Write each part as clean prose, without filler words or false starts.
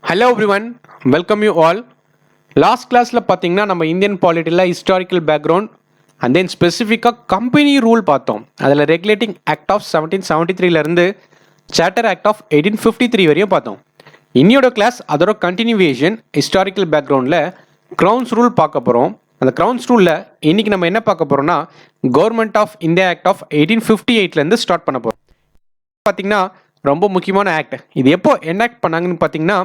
Hello everyone, welcome you all. Last கிளாஸில் பார்த்தீங்கன்னா நம்ம இந்தியன் பாலிட்டியில் ஹிஸ்டாரிக்கல் பேக்ரவுண்ட் அண்ட் தென் ஸ்பெசிஃபிக்காக கம்பெனி ரூல் பார்த்தோம். அதில் regulating act of 1773 charter act of 1853 வரையும் பார்த்தோம். இன்னியோட கிளாஸ் அதோட கண்டினியூவேஷன் ஹிஸ்டாரிக்கல் பேக்ரவுண்டில் க்ரௌன்ஸ் ரூல் பார்க்க போகிறோம். அந்த க்ரௌன்ஸ் ரூலில் இன்றைக்கி நம்ம என்ன பார்க்க போகிறோம்னா government of India act of 1858 start பண்ண போகிறோம். பார்த்தீங்கன்னா ரொம்ப முக்கியமான ஆக்ட். இது எப்போ என்ஆக்ட் பண்ணாங்கன்னு பார்த்தீங்கன்னா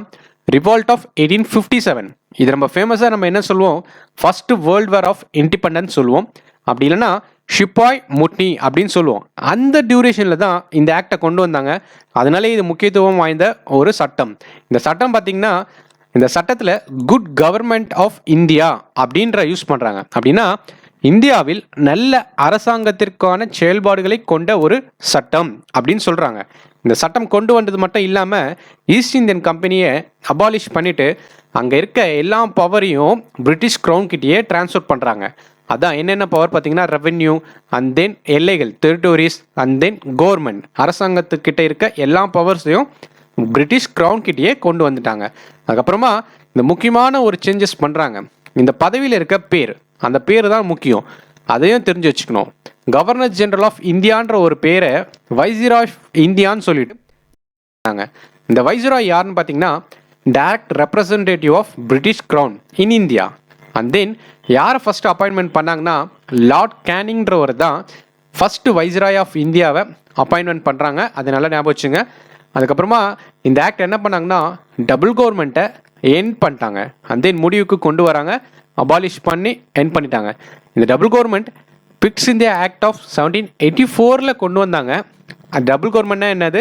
ரிவால்ட் ஆஃப் 1857. இது நம்ம ஃபேமஸாக நம்ம என்ன சொல்லுவோம், first world war of independence சொல்லுவோம். அப்படி இல்லைன்னா ஷிப்பாய் முட்னி அப்படின்னு சொல்லுவோம். அந்த டியூரேஷனில் தான் இந்த ஆக்டை கொண்டு வந்தாங்க. அதனாலே இது முக்கியத்துவம் வாய்ந்த ஒரு சட்டம். இந்த சட்டம் பார்த்தீங்கன்னா இந்த சட்டத்தில் குட் கவர்மெண்ட் ஆஃப் இந்தியா அப்படின்ற யூஸ் பண்ணுறாங்க. அப்படின்னா இந்தியாவில் நல்ல அரசாங்கத்திற்கான செயல்பாடுகளை கொண்ட ஒரு சட்டம் அப்படின்னு சொல்கிறாங்க. இந்த சட்டம் கொண்டு வந்தது மட்டும் இல்லாமல் ஈஸ்ட் இந்தியன் கம்பெனியை அபாலிஷ் பண்ணிவிட்டு அங்கே இருக்க எல்லா பவரையும் பிரிட்டிஷ் க்ரௌன் கிட்டேயே டிரான்ஸ்ஃபர் பண்ணுறாங்க. அதான் என்னென்ன பவர் பார்த்தீங்கன்னா ரெவென்யூ அண்ட் தென் எல்லைகள் டெரிட்டோரிஸ் அண்ட் தென் கவர்மெண்ட் அரசாங்கத்துக்கிட்ட இருக்க எல்லா பவர்ஸையும் பிரிட்டிஷ் க்ரௌன் கிட்டேயே கொண்டு வந்துட்டாங்க. அதுக்கப்புறமா இந்த முக்கியமான ஒரு சேஞ்சஸ் பண்ணுறாங்க. இந்த பதவியில் இருக்க பேர், அந்த பேர் தான் முக்கியம், அதையும் தெரிஞ்சு வச்சுக்கணும். கவர்னர் ஜெனரல் ஆஃப் இந்தியான்ற ஒரு பேரை வைசிராய் ஆஃப் இந்தியான்னு சொல்லிட்டு இந்த வைசிராய் யாருன்னு பார்த்தீங்கன்னா direct representative of British crown in India. And then யாரை ஃபர்ஸ்ட் அப்பாயின்மெண்ட் பண்ணாங்கன்னா லார்ட் கேனிங்ன்றவர் தான் ஃபர்ஸ்ட் வைசிராய் ஆஃப் இந்தியாவை அப்பாயின்மெண்ட் பண்ணுறாங்க. அது நல்லா ஞாபகம் வச்சுங்க. அதுக்கப்புறமா இந்த ஆக்ட் என்ன பண்ணாங்கன்னா டபுள் கவர்மெண்ட்டை எண்ட் பண்ணிட்டாங்க. அண்ட் தென் முடிவுக்கு கொண்டு வராங்க, அபாலிஷ் பண்ணி எண்ட் பண்ணிட்டாங்க. இந்த double government Pitt's India act of 1784 கொண்டு வந்தாங்க. அந்த டபுள் கவர்மெண்ட்னா என்னது,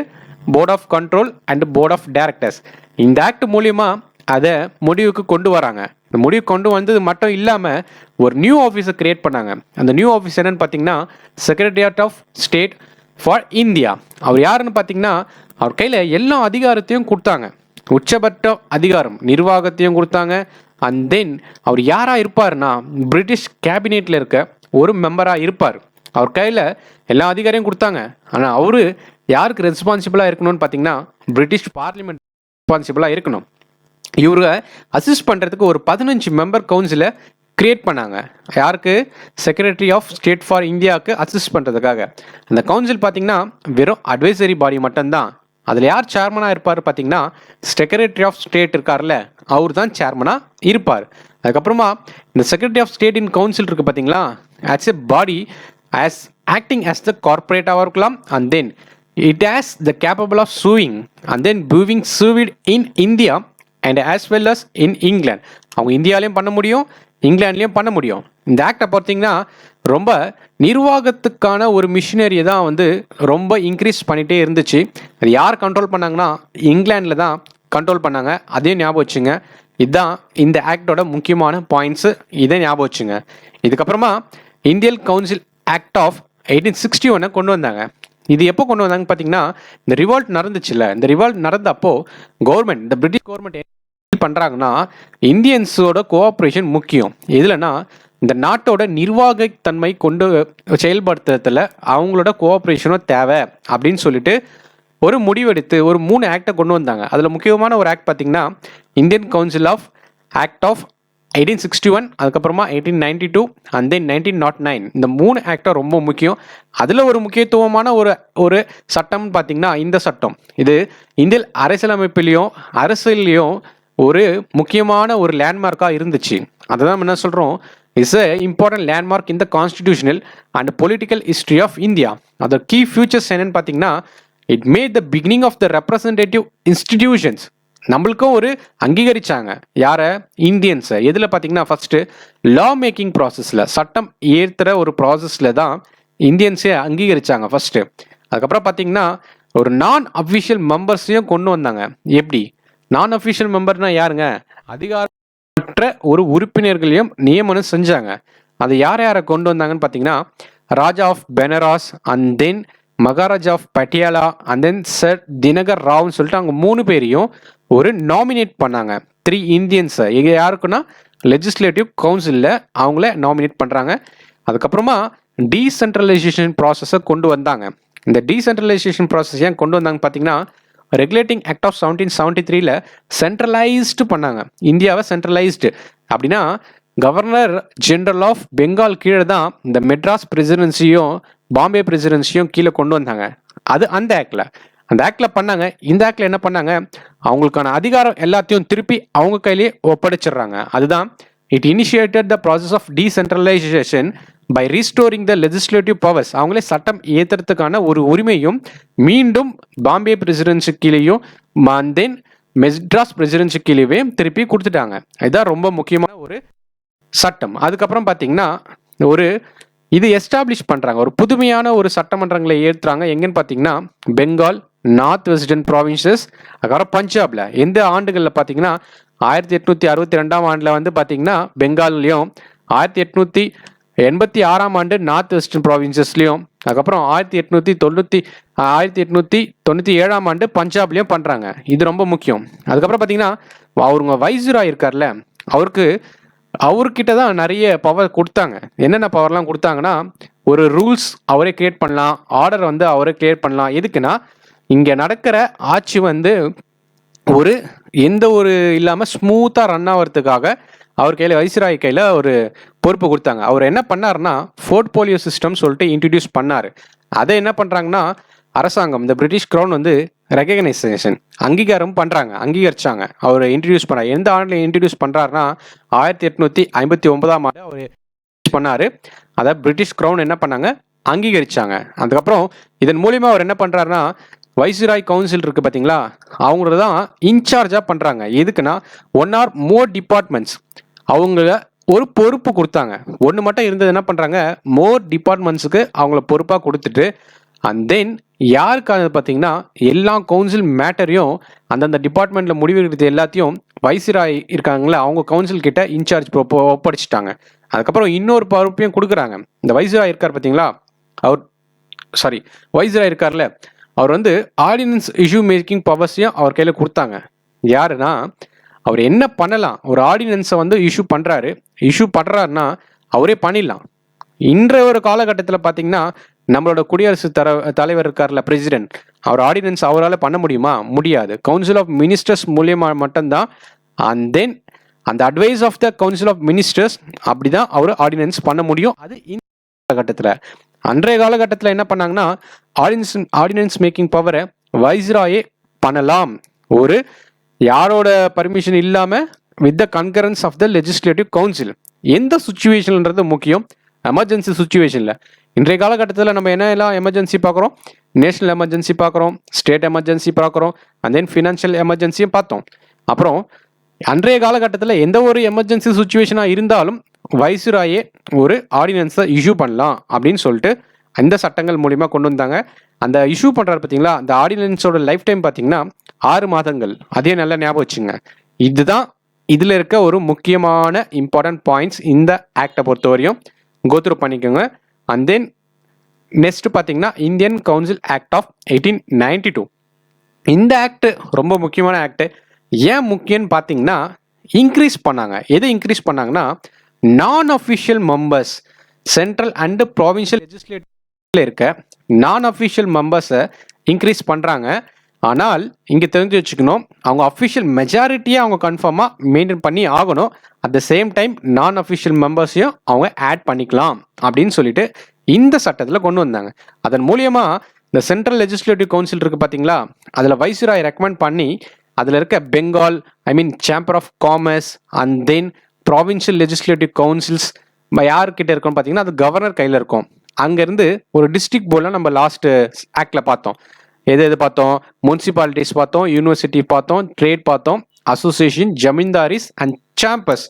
board of control and board of directors. இந்த ஆக்ட் மூலிமா அதை முடிவுக்கு கொண்டு வராங்க. இந்த முடிவு கொண்டு வந்தது மட்டும் இல்லாமல் ஒரு நியூ ஆஃபீஸை கிரியேட் பண்ணாங்க. அந்த நியூ ஆஃபீஸ் என்னன்னு பார்த்தீங்கன்னா secretariat of state for India. அவர் யாருன்னு பார்த்தீங்கன்னா அவர் கையில் எல்லா அதிகாரத்தையும் கொடுத்தாங்க. உச்சபட்ச அதிகாரம் நிர்வாகத்தையும் கொடுத்தாங்க. அண்ட் தென் அவர் யாராக இருப்பார்னா பிரிட்டிஷ் கேபினெட்டில் இருக்க ஒரு மெம்பராக இருப்பார். அவர் கையில் எல்லா அதிகாரியும் கொடுத்தாங்க. ஆனால் அவர் யாருக்கு ரெஸ்பான்சிபிளாக இருக்கணும்னு பார்த்தீங்கன்னா பிரிட்டிஷ் பார்லிமெண்ட் ரெஸ்பான்சிபிளாக இருக்கணும். இவரை அசிஸ்ட் பண்ணுறதுக்கு ஒரு 15 மெம்பர் கவுன்சிலை கிரியேட் பண்ணாங்க. யாருக்கு, செக்ரட்டரி ஆஃப் ஸ்டேட் ஃபார் இந்தியாவுக்கு அசிஸ்ட் பண்ணுறதுக்காக. அந்த கவுன்சில் பார்த்தீங்கன்னா வெறும் அட்வைசரி பாடி மட்டும்தான். அதில் யார் சேர்மனாக இருப்பார் பார்த்தீங்கன்னா செக்ரட்டரி ஆஃப் ஸ்டேட் இருக்கார்ல, அவர் தான் சேர்மனாக இருப்பார். அதுக்கப்புறமா இந்த secretary of state in council இருக்குது பார்த்தீங்களா, as a body as acting as the corporateாக இருக்கலாம். and then it has the capable of suing and then being sued in India and as well as in England. அவங்க இந்தியாலையும் பண்ண முடியும், இங்கிலாண்ட்லேயும் பண்ண முடியும். இந்த ஆக்டை பார்த்தீங்கன்னா ரொம்ப நிர்வாகத்துக்கான ஒரு மிஷினரியை தான் ரொம்ப இன்க்ரீஸ் பண்ணிகிட்டே இருந்துச்சு. அது யார் கண்ட்ரோல் பண்ணாங்கன்னா இங்கிலாண்டில் தான் கண்ட்ரோல் பண்ணாங்க. அதையும் ஞாபகம் வச்சுங்க. இதுதான் இந்த ஆக்டோட முக்கியமான பாயிண்ட்ஸு, இதை ஞாபகம் வச்சுங்க. இதுக்கப்புறமா இந்தியன் கவுன்சில் ஆக்ட் ஆஃப் 1861 கொண்டு வந்தாங்க. இது எப்போ கொண்டு வந்தாங்க பார்த்தீங்கன்னா இந்த ரிவால்ட் நடந்துச்சுல்ல, இந்த ரிவால்ட் நடந்தப்போ கவர்மெண்ட், இந்த பிரிட்டிஷ் கவர்மெண்ட் என்ன பண்ணுறாங்கன்னா இந்தியன்ஸோட கோஆப்ரேஷன் முக்கியம். எதுலன்னா இந்த நாட்டோட நிர்வாகத்தன்மை கொண்டு செயல்படுத்துறதுல அவங்களோட கோஆப்ரேஷனும் தேவை அப்படின்னு சொல்லிட்டு ஒரு முடிவெடுத்து ஒரு 3 ஆக்டை கொண்டு வந்தாங்க. அதில் முக்கியமான ஒரு ஆக்ட் பார்த்தீங்கன்னா Indian council of act of 1861, அதுக்கப்புறமா 1892 அண்ட் தென் 1909. இந்த 3 ஆக்டாக ரொம்ப முக்கியம். அதில் ஒரு முக்கியத்துவமான ஒரு சட்டம்னு பார்த்தீங்கன்னா இந்த சட்டம். இது இந்திய அரசியலமைப்பிலையும் அரசியலையும் ஒரு முக்கியமான ஒரு லேண்ட்மார்க்காக இருந்துச்சு. அதை தான் என்ன சொல்கிறோம், is a important landmark in the constitutional and political history of India. அதோட கீ ஃபியூச்சர்ஸ் என்னன்னு பார்த்தீங்கன்னா it made the beginning of the representative institutions. நம்மளுக்கும் ஒரு அங்கீகரிச்சாங்க யாரை, இந்தியன்ஸை. எதில் பார்த்தீங்கன்னா ஃபர்ஸ்ட் லா மேக்கிங் ப்ராசஸில், சட்டம் ஏற்றுற ஒரு ப்ராசஸில் தான் இந்தியன்ஸே அங்கீகரிச்சாங்க ஃபர்ஸ்ட்டு. அதுக்கப்புறம் பார்த்தீங்கன்னா ஒரு நான் அஃபிஷியல் மெம்பர்ஸையும் கொண்டு வந்தாங்க. எப்படி நான் அஃபிஷியல் மெம்பர்னா யாருங்க, அதிகாரமற்ற ஒரு உறுப்பினர்களையும் நியமனம் செஞ்சாங்க. அதை யாரை கொண்டு வந்தாங்கன்னு பார்த்தீங்கன்னா Raja of Benares and then Maharaja of Patiala and then sir Dinkar ராவ்னு சொல்லிட்டு அவங்க 3 பேரையும் ஒரு நாமினேட் பண்ணாங்க. 3 இந்தியன்ஸை இங்கே யாருக்குன்னா லெஜிஸ்லேட்டிவ் கவுன்சிலில் அவங்கள நாமினேட் பண்ணுறாங்க. அதுக்கப்புறமா டீசென்ட்ரலைசேஷன் ப்ராசஸை கொண்டு வந்தாங்க. இந்த டீசென்ட்ரலைசேஷன் ப்ராசஸ் ஏன் கொண்டு வந்தாங்க பார்த்தீங்கன்னா ரெகுலேட்டிங் ஆக்ட் ஆஃப் 1773ல சென்ட்ரலைஸ்டு பண்ணாங்க. இந்தியாவை சென்ட்ரலைஸ்டு அப்படின்னா கவர்னர் ஜெனரல் ஆஃப் பெங்கால் கீழே தான் இந்த மெட்ராஸ் பிரசிடென்சியும் பாம்பே பிரசிடென்சியும் கீழே கொண்டு வந்தாங்க. அது அந்த ஆக்ட்ல பண்ணாங்க. இந்த ஆக்ட்ல என்ன பண்ணாங்க, அவங்களுக்கான அதிகாரம் எல்லாத்தையும் திருப்பி அவங்க கையிலேயே ஒப்படைச்சிடுறாங்க. அதுதான் it initiated the process of decentralisation by restoring the legislative powers. அவங்களே சட்டம் ஏற்றுறதுக்கான ஒரு உரிமையும் மீண்டும் பாம்பே பிரசிடென்சி கீழேயும் தென் மெட்ராஸ் பிரசிடென்சி கீழே திருப்பி கொடுத்துட்டாங்க. இதுதான் ரொம்ப முக்கியமான ஒரு சட்டம். அதுக்கப்புறம் பார்த்தீங்கன்னா இது எஸ்டாப்ளிஷ் பண்ணுறாங்க, ஒரு புதுமையான ஒரு சட்டமன்றங்களை ஏற்றுறாங்க. எங்கன்னு பார்த்தீங்கன்னா பெங்கால், நார்த் வெஸ்டர்ன் ப்ராவின்சஸ், அதுக்கப்புறம் பஞ்சாப்ல. எந்த ஆண்டுகளில் பார்த்தீங்கன்னா 1862ஆம் ஆண்டில் வந்து பார்த்தீங்கன்னா பெங்கால்லையும், 1886ஆம் ஆண்டு நார்த் வெஸ்டர்ன் ப்ராவின்சஸ்லையும், அதுக்கப்புறம் 1897ஆம் ஆண்டு பஞ்சாப்லையும் பண்ணுறாங்க. இது ரொம்ப முக்கியம். அதுக்கப்புறம் பார்த்தீங்கன்னா அவருங்க வைஸ்ராய் இருக்கார்ல, அவர்கிட்ட தான் நிறைய பவர் கொடுத்தாங்க. என்னென்ன பவர்லாம் கொடுத்தாங்கன்னா, ஒரு ரூல்ஸ் அவரே கிரியேட் பண்ணலாம், ஆர்டர் வந்து அவரே கிரியேட் பண்ணலாம். எதுக்குன்னா இங்கே நடக்கிற ஆட்சி வந்து எந்த ஒரு இல்லாமல் ஸ்மூத்தாக ரன் ஆகிறதுக்காக அவர் கையில், வைஸ்ராய் கையில் ஒரு பொறுப்பு கொடுத்தாங்க. அவர் என்ன பண்ணார்னா போர்ட்போலியோ சிஸ்டம் சொல்லிட்டு இன்ட்ரடியூஸ் பண்ணார். அதை என்ன பண்ணுறாங்கன்னா அரசாங்கம், இந்த பிரிட்டிஷ் க்ரௌன் வந்து ரெகக்னைசேஷன் அங்கீகாரம் பண்ணுறாங்க, அங்கீகரிச்சாங்க. அவர் இன்ட்ரடியூஸ் பண்ணார். எந்த ஆண்டில் இன்ட்ரடியூஸ் பண்ணுறாருனா 1859ஆம் ஆண்டு அவர் பண்ணார். அதை பிரிட்டிஷ் க்ரௌன் என்ன பண்ணாங்க, அங்கீகரிச்சாங்க. அதுக்கப்புறம் இதன் மூலியமா அவர் என்ன பண்ணுறாருனா வைஸ்ராய் கவுன்சில் இருக்குது பார்த்தீங்களா, அவங்கள தான் இன்சார்ஜாக பண்ணுறாங்க. எதுக்குன்னா 1 or more டிபார்ட்மெண்ட்ஸ் அவங்கள ஒரு பொறுப்பு கொடுத்தாங்க. ஒன்று மட்டும் இருந்தது என்ன பண்ணுறாங்க, மோர் டிபார்ட்மெண்ட்ஸுக்கு அவங்கள பொறுப்பாக கொடுத்துட்டு அண்ட் தென் யாருக்காக பார்த்தீங்கன்னா எல்லா கவுன்சில் மேட்டரையும் அந்தந்த டிபார்ட்மெண்ட்டில் முடிவெடுக்கிறது எல்லாத்தையும் வைஸ்ராய் இருக்காங்களே அவங்க கவுன்சில் கிட்ட இன்சார்ஜ் ஒப்படைச்சிட்டாங்க. அதுக்கப்புறம் இன்னொரு பொறுப்பையும் கொடுக்குறாங்க. இந்த வைஸ்ராய் இருக்கார் பார்த்தீங்களா, வைஸ்ராய் இருக்கார்ல, அவர் வந்து ஆர்டினன்ஸ் இஷ்யூ மேக்கிங் பவர்ஸையும் அவர் கையில் கொடுத்தாங்க. யாருன்னா அவர் என்ன பண்ணலாம், ஒரு ஆர்டினன்ஸை வந்து இஷ்யூ பண்ணுறாருன்னா அவரே பண்ணிடலாம். இன்றைய ஒரு காலகட்டத்தில் பார்த்தீங்கன்னா நம்மளோட குடியரசுத் தலைவர் இருக்கார்ல, பிரசிடென்ட், அவர் ஆர்டினன்ஸ் அவரால் பண்ண முடியுமா, முடியாது. கவுன்சில் ஆஃப் மினிஸ்டர்ஸ் மூலியமாக மட்டும்தான். அண்ட் தென் அந்த advice of the council of ministers அப்படிதான் அவர் ஆர்டினன்ஸ் பண்ண முடியும். அது இந்த காலகட்டத்தில். அன்றைய காலகட்டத்தில் என்ன பண்ணாங்கன்னா ஆர்டினன்ஸ் மேக்கிங் பவரை வைஸ்ராயே பண்ணலாம், யாரோட பர்மிஷன் இல்லாமல், with the concurrence of the legislative council. எந்த சுச்சுவேஷன்ன்றது முக்கியம், எமர்ஜென்சி சுச்சுவேஷனில். இன்றைய காலகட்டத்தில் நம்ம என்னெல்லாம் எமர்ஜென்சி பார்க்குறோம், நேஷனல் எமர்ஜென்சி பார்க்குறோம், ஸ்டேட் எமர்ஜென்சி பார்க்குறோம், அண்ட் தென் ஃபினான்ஷியல் எமர்ஜென்சியும் பார்த்தோம். அப்புறம் அன்றைய காலகட்டத்தில் எந்த ஒரு எமர்ஜென்சி சுச்சுவேஷனாக இருந்தாலும் வைஸ்ராயே ஒரு ஆர்டினன்ஸை இஷ்யூ பண்ணலாம் அப்படின்னு சொல்லிட்டு இந்த சட்டங்கள் மூலிமா கொண்டு வந்தாங்க. அந்த இஷ்யூ பண்ணுறாரு பார்த்தீங்களா, அந்த ஆர்டினன்ஸோட லைஃப் டைம் பார்த்தீங்கன்னா 6 மாதங்கள். அதே நல்லா ஞாபகம் வச்சுங்க. இதுதான் இதில் இருக்க ஒரு முக்கியமான இம்பார்ட்டன்ட் பாயிண்ட்ஸ். இந்த ஆக்டை பொறுத்தவரையும் கோத்ரூ பண்ணிக்கோங்க. அண்ட் தென் நெக்ஸ்ட் பார்த்தீங்கன்னா இந்தியன் கவுன்சில் ஆக்ட் ஆஃப் 1892. இந்த ஆக்ட் ரொம்ப முக்கியமான ஆக்ட். ஏன் முக்கியம்னு பார்த்தீங்கன்னா இன்க்ரீஸ் பண்ணாங்க. எதை இன்க்ரீஸ் பண்ணாங்கன்னா non official members, central and provincial லெஜிஸ்லேட்டிவ்ல இருக்க நான் அஃபிஷியல் மெம்பர்ஸை இன்க்ரீஸ் பண்ணுறாங்க. ஆனால் இங்கே தெரிஞ்சு வச்சுக்கணும், அவங்க அஃபிஷியல் மெஜாரிட்டியை அவங்க கன்ஃபார்மாக மெயின்டைன் பண்ணி ஆகணும். அட் த சேம் டைம் நான் அஃபிஷியல் மெம்பர்ஸையும் அவங்க ஆட் பண்ணிக்கலாம் அப்படின்னு சொல்லிட்டு இந்த சட்டத்தில் கொண்டு வந்தாங்க. அதன் மூலியமா இந்த சென்ட்ரல் லெஜிஸ்லேட்டிவ் கவுன்சில் இருக்குது பார்த்தீங்களா, அதில் வைஸ்ராய் ரெக்கமெண்ட் பண்ணி அதில் இருக்க Bengal, chamber of commerce and then provincial legislative councils யாருக்கிட்ட இருக்கும்னு பார்த்தீங்கன்னா அது கவர்னர் கையில் இருக்கும். அங்கேருந்து ஒரு டிஸ்ட்ரிக்ட் போர்டில் நம்ம லாஸ்ட் ஆக்டில் பார்த்தோம். எது பார்த்தோம், முனிசிபாலிட்டிஸ் பார்த்தோம், யூனிவர்சிட்டி பார்த்தோம், ட்ரேட் பார்த்தோம், அசோசியேஷன், ஜமீன்தாரிஸ் அண்ட் சாம்பர்ஸ்.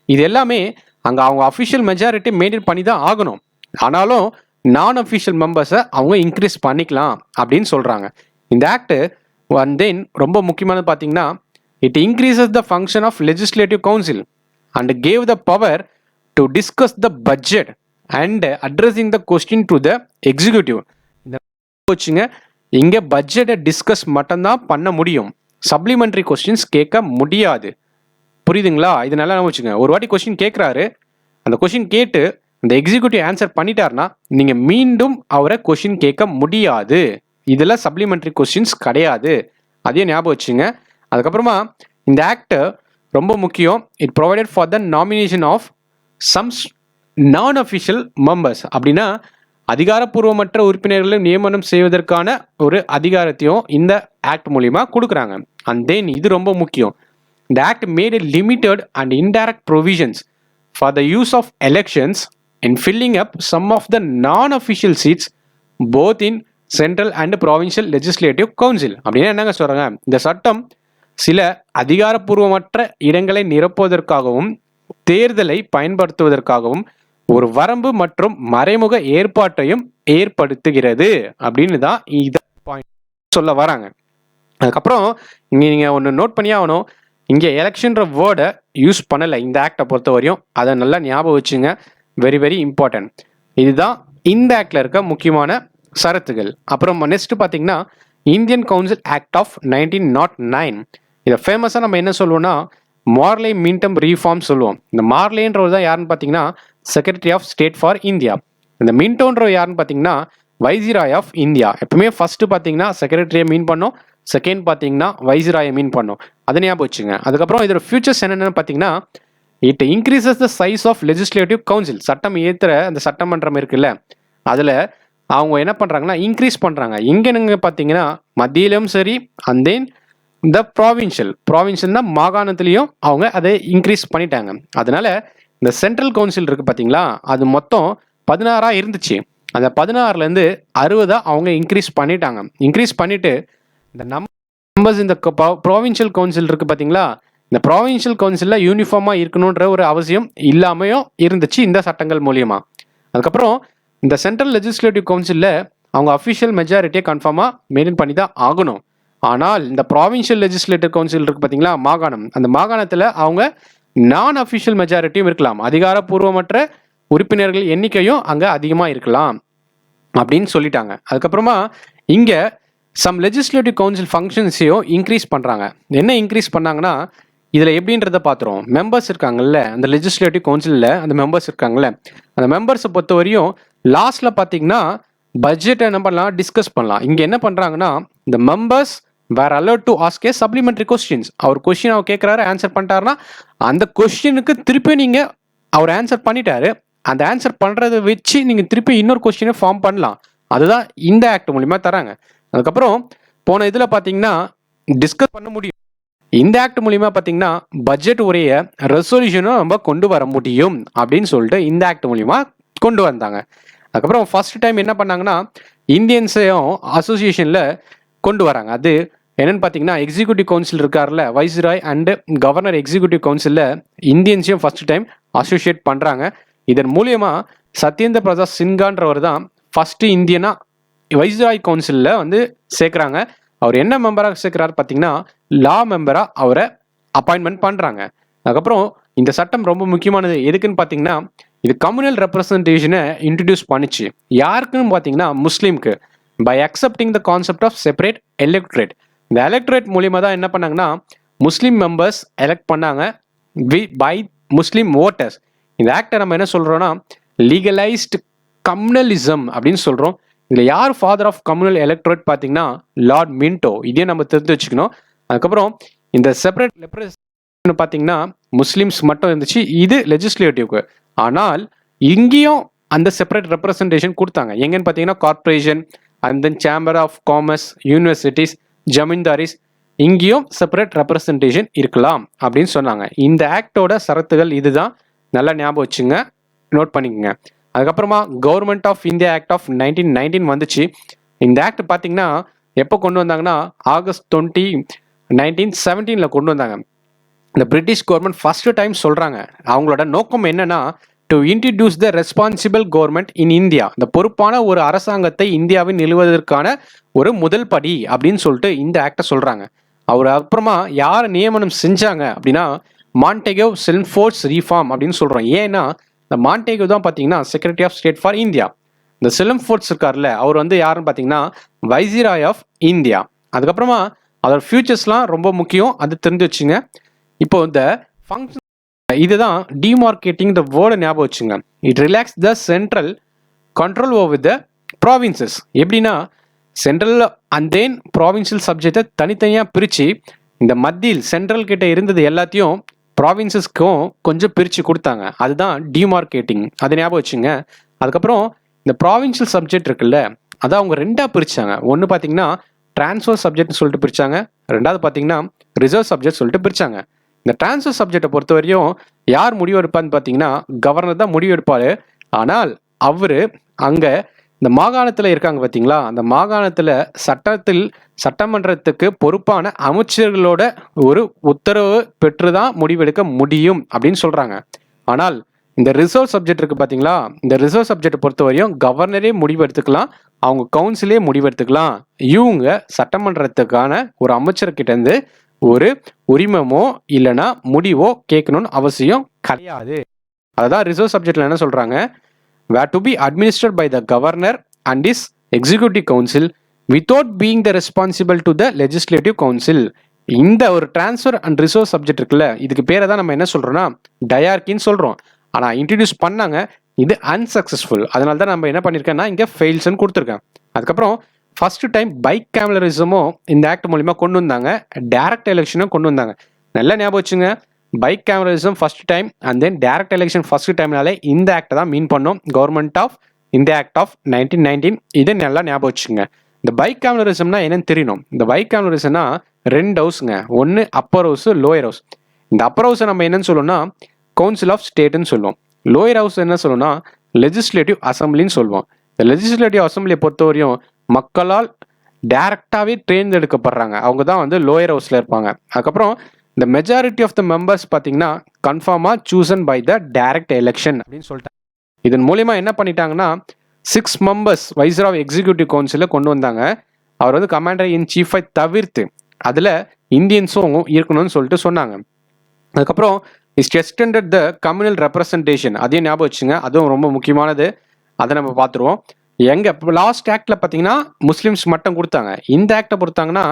இது எல்லாமே அங்கே அவங்க அஃபிஷியல் மெஜாரிட்டி மெயின்டைன் பண்ணி தான் ஆகணும். ஆனாலும் நான் அஃபிஷியல் மெம்பர்ஸை அவங்க இன்க்ரீஸ் பண்ணிக்கலாம் அப்படின்னு சொல்கிறாங்க. இந்த ஆக்ட் அண்ட் தென் ரொம்ப முக்கியமானது பார்த்தீங்கன்னா it increases the function of legislative council and gave the power to discuss the budget and addressing the question to the executive. இந்த வச்சுங்க, இங்கே பட்ஜெட்டை டிஸ்கஸ் மட்டும்தான் பண்ண முடியும், சப்ளிமெண்ட்ரி கொஸ்டின்ஸ் கேட்க முடியாது. புரியுதுங்களா? இது நல்லா வச்சுங்க. ஒரு வாட்டி கொஸ்டின் கேட்குறாரு, அந்த கொஸ்டின் கேட்டு அந்த எக்ஸிக்யூட்டிவ் ஆன்சர் பண்ணிட்டாருன்னா நீங்கள் மீண்டும் அவரை கொஸ்டின் கேட்க முடியாது. இதில் சப்ளிமெண்ட்ரி கொஸ்டின்ஸ் கிடையாது. அதையும் ஞாபகம் வச்சுங்க. அதுக்கப்புறமா இந்த ஆக்ட் ரொம்ப முக்கியம். It provided for the nomination of some non official members. அப்படின்னா அதிகாரப்பூர்வமற்ற உறுப்பினர்களை நியமனம் செய்வதற்கான ஒரு அதிகாரத்தையும் இந்த ஆக்ட் மூலிமா கொடுக்குறாங்க. அண்ட் தென் இது ரொம்ப முக்கியம். இந்த act made a limited and indirect provisions for the use of elections in filling up some of the non-official seats both in central and provincial legislative council. அப்படின்னா என்னங்க சொல்றாங்க, இந்த சட்டம் சில அதிகாரப்பூர்வமற்ற இடங்களை நிரப்புவதற்காகவும் தேர்தலை பயன்படுத்துவதற்காகவும் ஒரு வரம்பு மற்றும் மறைமுக ஏற்பாட்டையும் ஏற்படுத்துகிறது அப்படின்னு தான் இத பாயிண்ட் சொல்ல வராங்க. அதுக்கப்புறம் இங்கே நீங்கள் ஒன்று நோட் பண்ணி ஆகணும், இங்கே எலெக்ஷன்ற வேர்டை யூஸ் பண்ணலை இந்த ஆக்டை பொறுத்த வரையும். அதை நல்லா ஞாபகம் வச்சுங்க, வெரி வெரி இம்பார்ட்டன்ட். இதுதான் இந்த ஆக்டில் இருக்க முக்கியமான சரத்துகள். அப்புறம் நெக்ஸ்ட் பார்த்தீங்கன்னா இந்தியன் கவுன்சில் ஆக்ட் ஆஃப் 1909. இதை ஃபேமஸாக நம்ம என்ன சொல்லுவோம்னா மார்லே மீன்டம் ரீஃபார்ம் சொல்லுவோம். இந்த மார்லேன்றவர் தான் யாருன்னு பார்த்தீங்கன்னா secretary of state for India. இந்த மின்டோன்றவர் யாருன்னு பார்த்தீங்கன்னா வைசிராய் ஆஃப் இந்தியா. எப்பவுமே ஃபர்ஸ்ட் பார்த்தீங்கன்னா செக்ரட்டரியை மீன் பண்ணோம், செகண்ட் பார்த்தீங்கன்னா வைசிராயை மீன் பண்ணோம், அதை ஞாபகம் வச்சுங்க. அதுக்கப்புறம் இதோட ஃபியூச்சர்ஸ் என்னென்னு பார்த்தீங்கன்னா it increases the size of legislative council. சட்டம் ஏற்றுற அந்த சட்டமன்றம் இருக்குல்ல, அதில் அவங்க என்ன பண்ணுறாங்கன்னா இன்க்ரீஸ் பண்ணுறாங்க. எங்கென்னு பார்த்தீங்கன்னா மத்தியிலும் சரி, அண்ட் தென் இந்த ப்ராவின்ஷியல்னா மாகாணத்துலேயும் அவங்க அதை இன்க்ரீஸ் பண்ணிட்டாங்க. அதனால இந்த சென்ட்ரல் கவுன்சில் இருக்குது பார்த்தீங்களா, அது மொத்தம் 16 இருந்துச்சு. அந்த 16லேருந்து 60 அவங்க இன்க்ரீஸ் பண்ணிட்டாங்க. இன்க்ரீஸ் பண்ணிட்டு இந்த நம்பர்ஸ் இந்த ப்ராவின்ஷியல் கவுன்சில் இருக்குது பார்த்தீங்களா, இந்த ப்ராவின்ஷியல் கவுன்சிலில் யூனிஃபார்மாக இருக்கணுன்ற ஒரு அவசியம் இல்லாமையும் இருந்துச்சு இந்த சட்டங்கள் மூலியமா. அதுக்கப்புறம் இந்த சென்ட்ரல் லெஜிஸ்லேட்டிவ் கவுன்சிலில் அவங்க அஃபிஷியல் மெஜாரிட்டியை கன்ஃபார்மாக மெயின்டைன் பண்ணி தான் ஆகணும். ஆனால் இந்த ப்ராவின்ஷியல் லெஜிஸ்லேட்டிவ் கவுன்சில் இருக்குது பார்த்தீங்களா மாகாணம், அந்த மாகாணத்தில் அவங்க நான் அஃபிஷியல் மெஜாரிட்டியும் இருக்கலாம், அதிகாரப்பூர்வமற்ற உறுப்பினர்கள் எண்ணிக்கையும் அங்கே அதிகமாக இருக்கலாம் அப்படின்னு சொல்லிட்டாங்க. அதுக்கப்புறமா இங்கே சம் லெஜிஸ்லேட்டிவ் கவுன்சில் ஃபங்க்ஷன்ஸையும் இன்க்ரீஸ் பண்ணுறாங்க. என்ன இன்க்ரீஸ் பண்ணாங்கன்னா இதில் எப்படின்றத பார்த்துருவோம். மெம்பர்ஸ் இருக்காங்கல்ல, அந்த லெஜிஸ்லேட்டிவ் கவுன்சிலில் அந்த மெம்பர்ஸ் இருக்காங்கல்ல, அந்த மெம்பர்ஸை பொறுத்த வரையும் லாஸ்ட்டில் பார்த்தீங்கன்னா பட்ஜெட்டை என்ன பண்ணலாம், டிஸ்கஸ் பண்ணலாம். இங்கே என்ன பண்ணுறாங்கன்னா இந்த members were allowed to ask a supplementary questions. அவர் கொஸ்டின் அவர் கேட்குறாரு, ஆன்சர் பண்ணிட்டாருன்னா அந்த கொஸ்டினுக்கு திருப்பி நீங்கள் அவர் ஆன்சர் பண்ணிட்டாரு, அந்த ஆன்சர் பண்ணுறதை வச்சு நீங்கள் திருப்பி இன்னொரு கொஸ்டினை ஃபார்ம் பண்ணலாம். அதுதான் இந்த ஆக்ட் மூலிமா தராங்க. அதுக்கப்புறம் போன இதில் பார்த்தீங்கன்னா டிஸ்கஸ் பண்ண முடியும். இந்த ஆக்ட் மூலிமா பார்த்தீங்கன்னா பட்ஜெட் உடைய ரெசல்யூஷனும் நம்ம கொண்டு வர முடியும் அப்படின்னு சொல்லிட்டு இந்த ஆக்ட் மூலிமா கொண்டு வந்தாங்க. அதுக்கப்புறம் ஃபர்ஸ்ட் டைம் என்ன பண்ணாங்கன்னா இந்தியன்ஸையும் அசோசியேஷனில் கொண்டு வராங்க. அது என்னன்னு பார்த்தீங்கன்னா எக்ஸிக்யூட்டிவ் கவுன்சில் இருக்கார்ல, வைஸ்ராய் அண்டு கவர்னர் எக்ஸிக்யூட்டிவ் கவுன்சிலில் இந்தியன்ஸையும் ஃபர்ஸ்ட் டைம் அசோசியேட் பண்ணுறாங்க. இதன் மூலியமா சத்யேந்திர பிரசாத் சின்ஹான்றவர் தான் ஃபர்ஸ்ட் இந்தியனா வைஸ்ராய் கவுன்சிலில் வந்து சேர்க்குறாங்க. அவர் என்ன மெம்பராக சேர்க்குறாரு பார்த்தீங்கன்னா லா மெம்பராக அவரை அப்பாயின்மெண்ட் பண்ணுறாங்க. அதுக்கப்புறம் இந்த சட்டம் ரொம்ப முக்கியமானது எதுக்குன்னு பார்த்தீங்கன்னா இது கம்யூனல் ரெப்ரசன்டேஷனை இன்ட்ரடியூஸ் பண்ணிச்சு. யாருக்குன்னு பார்த்தீங்கன்னா முஸ்லீம்க்கு, by accepting the concept of separate electorate. இந்த எலெக்ட்ரேட் மூலியமாக தான் என்ன பண்ணாங்கன்னா முஸ்லீம் மெம்பர்ஸ் எலெக்ட் பண்ணாங்க பை முஸ்லீம் ஓட்டர்ஸ். இந்த ஆக்டை நம்ம என்ன சொல்கிறோன்னா லீகலைஸ்டு கம்யூனலிசம் அப்படின்னு சொல்கிறோம். இதில் யார் ஃபாதர் ஆஃப் கம்யூனல் எலெக்ட்ரேட் பார்த்தீங்கன்னா லார்ட் மின்டோ. இதே நம்ம தெரிஞ்சு வச்சுக்கணும். அதுக்கப்புறம் இந்த செப்பரேட் ரெப்ரசன்டேஷன் பார்த்தீங்கன்னா முஸ்லீம்ஸ் மட்டும் இருந்துச்சு, இது லெஜிஸ்லேட்டிவ்க்கு. ஆனால் இங்கேயும் அந்த செப்பரேட் ரெப்ரசன்டேஷன் கொடுத்தாங்க. எங்கன்னு பார்த்தீங்கன்னா corporation and then chamber of commerce, universities, zamindaris, இங்கேயும் செப்பரேட் ரெப்ரசன்டேஷன் இருக்கலாம் அப்படின்னு சொன்னாங்க. இந்த ஆக்டோட சரத்துகள் இதுதான், நல்லா ஞாபகம் வச்சுங்க, நோட் பண்ணிக்கோங்க. அதுக்கப்புறமா government of India act of 1919 வந்துச்சு. இந்த ஆக்ட் பார்த்தீங்கன்னா எப்போ கொண்டு வந்தாங்கன்னா ஆகஸ்ட் 20, 1917 கொண்டு வந்தாங்க. இந்த பிரிட்டிஷ் கவர்மெண்ட் ஃபர்ஸ்ட் டைம் சொல்கிறாங்க அவங்களோட நோக்கம் என்னன்னா to introduce the responsible government in India. இந்த பொறுப்பான ஒரு அரசாங்கத்தை இந்தியாவில் நிறுவுவதற்கான ஒரு முதல் படி அப்படின்னு சொல்லிட்டு இந்த ஆக்டை சொல்கிறாங்க. அவர் அப்புறமா யாரை நியமனம் செஞ்சாங்க அப்படின்னா மான்டேகோ செல்ம்ஃபோர்ட்ஸ் ரீஃபார்ம் அப்படின்னு சொல்கிறோம். ஏன்னா இந்த மான்டேகோ தான் பார்த்தீங்கன்னா secretary of state for India. இந்த செல்ம்ஃபோர்ட்ஸ் இருக்கார்ல, அவர் வந்து யாருன்னு பார்த்தீங்கன்னா வைசிராய் ஆஃப் இந்தியா. அதுக்கப்புறமா அதோட ஃபியூச்சர்ஸ்லாம் ரொம்ப முக்கியம், அது தெரிஞ்சு வச்சுங்க. இப்போ இந்த ஃபங்க்ஷன் இதுதான் டிமார்க்கேட்டிங் த வேர்டை ஞாபகம் வச்சுங்க. It relax the central control over the provinces. எப்படின்னா இந்த சென்ட்ரல் கவர்மெண்ட் பார்த்தீங்கன்னா இந்த ப்ராவின்சஸ் வந்து கண்ட்ரோல் பண்ணுறது. இந்த ப்ராவின்சஸ் பார்த்தீங்கன்னா இந்த சென்ட்ரல் கவர்மெண்ட் கண்ட்ரோல் பண்ணுறது. இந்த சென்ட்ரல் கவர்மெண்ட் பார்த்தீங்கன்னா இந்த ப்ராவின்சஸ் கண்ட்ரோல் பண்ணுறது. சென்ட்ரல் அண்ட் தென் ப்ராவின்சியல் சப்ஜெக்டை தனித்தனியாக பிரித்து இந்த மத்தியில் சென்ட்ரல் கிட்ட இருந்தது எல்லாத்தையும் ப்ராவின்சஸ்க்கும் கொஞ்சம் பிரித்து கொடுத்தாங்க. அதுதான் டிமார்க்கேட்டிங். அதை ஞாபகம் வச்சுங்க. அதுக்கப்புறம் இந்த ப்ராவின்சியல் சப்ஜெக்ட் இருக்குல்ல, அதை அவங்க ரெண்டாக பிரித்தாங்க. ஒன்று பார்த்தீங்கன்னா ட்ரான்ஸ்ஃபர் சப்ஜெக்ட்னு சொல்லிட்டு பிரித்தாங்க. ரெண்டாவது பார்த்தீங்கன்னா ரிசர்வ் சப்ஜெக்ட் சொல்லிட்டு பிரித்தாங்க. இந்த ட்ரான்ஸ்ஃபர் சப்ஜெக்டை பொறுத்த வரையும் யார் முடிவு எடுப்பான்னு பார்த்தீங்கன்னா கவர்னர் தான் முடிவு எடுப்பார். ஆனால் அவர் அங்கே இந்த மாகாணத்தில் இருக்காங்க பார்த்தீங்களா, அந்த மாகாணத்தில் சட்டமன்றத்துக்கு பொறுப்பான அமைச்சர்களோட ஒரு உத்தரவு பெற்று தான் முடிவெடுக்க முடியும் அப்படின்னு சொல்கிறாங்க. ஆனால் இந்த ரிசர்வ் சப்ஜெக்ட் இருக்குது பார்த்தீங்களா, இந்த ரிசர்வ் சப்ஜெக்டை பொறுத்த வரையும் கவர்னரே முடிவு எடுத்துக்கலாம், அவங்க கவுன்சிலே முடிவு எடுத்துக்கலாம். இவங்க சட்டமன்றத்துக்கான ஒரு அமைச்சர்கிட்டேருந்து ஒரு உரிமமோ இல்லைன்னா முடிவோ கேட்கணும்னு அவசியம் கிடையாது. அதுதான் ரிசர்வ் சப்ஜெக்ட்ல என்ன சொல்றாங்க, were to be administered by the governor and his executive council without being the responsible to the legislative council. இந்த ஒரு டிரான்ஸ்ஃபர் அண்ட் ரிசர்வ் சப்ஜெக்ட் இருக்குல்ல, இதுக்கு பேரை தான் நம்ம என்ன சொல்றோம்னா டயார்கின்னு சொல்றோம். ஆனால் இன்ட்ரடியூஸ் பண்ணாங்க, இது அன்சக்சஸ்ஃபுல். அதனால தான் நம்ம என்ன பண்ணியிருக்கேன்னா இங்கே ஃபெயில்ஸ்ன்னு கொடுத்துருக்கேன். அதுக்கப்புறம் ஃபர்ஸ்ட் டைம் பைக் கேமலரிசமும் இந்த ஆக்ட் மூலிமா கொண்டு வந்தாங்க, டைரக்ட் எலெக்ஷனும் கொண்டு வந்தாங்க. நல்லா ஞாபகம் வச்சுங்க, bicameralism first time and then direct election first டைம்னாலே இந்த ஆக்டை தான் மீன் பண்ணோம், government of India act of 1919. இது நல்லா ஞாபகம் வச்சுங்க. இந்த பைக் கேமரலிசம்னா என்னன்னு தெரியணும். இந்த பைக் கேமரலிசம்னா 2 ஹவுஸுங்க, ஒன்று அப்பர் ஹவுஸ், லோயர் ஹவுஸ். இந்த அப்பர் ஹவுஸை நம்ம என்னன்னு சொல்லணும்னா கவுன்சில் ஆஃப் ஸ்டேட்னு சொல்லுவோம். லோயர் ஹவுஸ் என்ன சொல்லணும்னா லெஜிஸ்லேட்டிவ் அசம்பிளின்னு சொல்லுவோம். இந்த லெஜிஸ்லேட்டிவ் அசம்பிளியை பொறுத்தவரையும் மக்களால் டைரக்டாகவே தேர்ந்தெடுக்கப்படுறாங்க, அவங்க தான் வந்து லோயர் ஹவுஸில் இருப்பாங்க. அதுக்கப்புறம் இந்த மெஜாரிட்டி ஆஃப் த மெம்பர்ஸ் பார்த்தீங்கன்னா கன்ஃபார்மாக chosen by the direct election அப்படின்னு சொல்லிட்டாங்க. இதன் மூலிமா என்ன பண்ணிட்டாங்கன்னா 6 மெம்பர்ஸ் வைஸ்ராய் எக்ஸிக்யூட்டிவ் கவுன்சிலில் கொண்டு வந்தாங்க. அவர் வந்து கமாண்டர் இன் சீஃபை தவிர்த்து அதில் இந்தியன்ஸும் இருக்கணும்னு சொல்லிட்டு சொன்னாங்க. அதுக்கப்புறம் is extended the communal representation, அதையும் ஞாபகம் வச்சுங்க, அதுவும் ரொம்ப முக்கியமானது. அதை நம்ம பார்த்துருவோம். எங்க லாஸ்ட் ஆக்ட்ல பார்த்தீங்கன்னா முஸ்லிம்ஸ் மட்டும் கொடுத்தாங்க. இந்த ஆக்டை பொறுத்தாங்கன்னா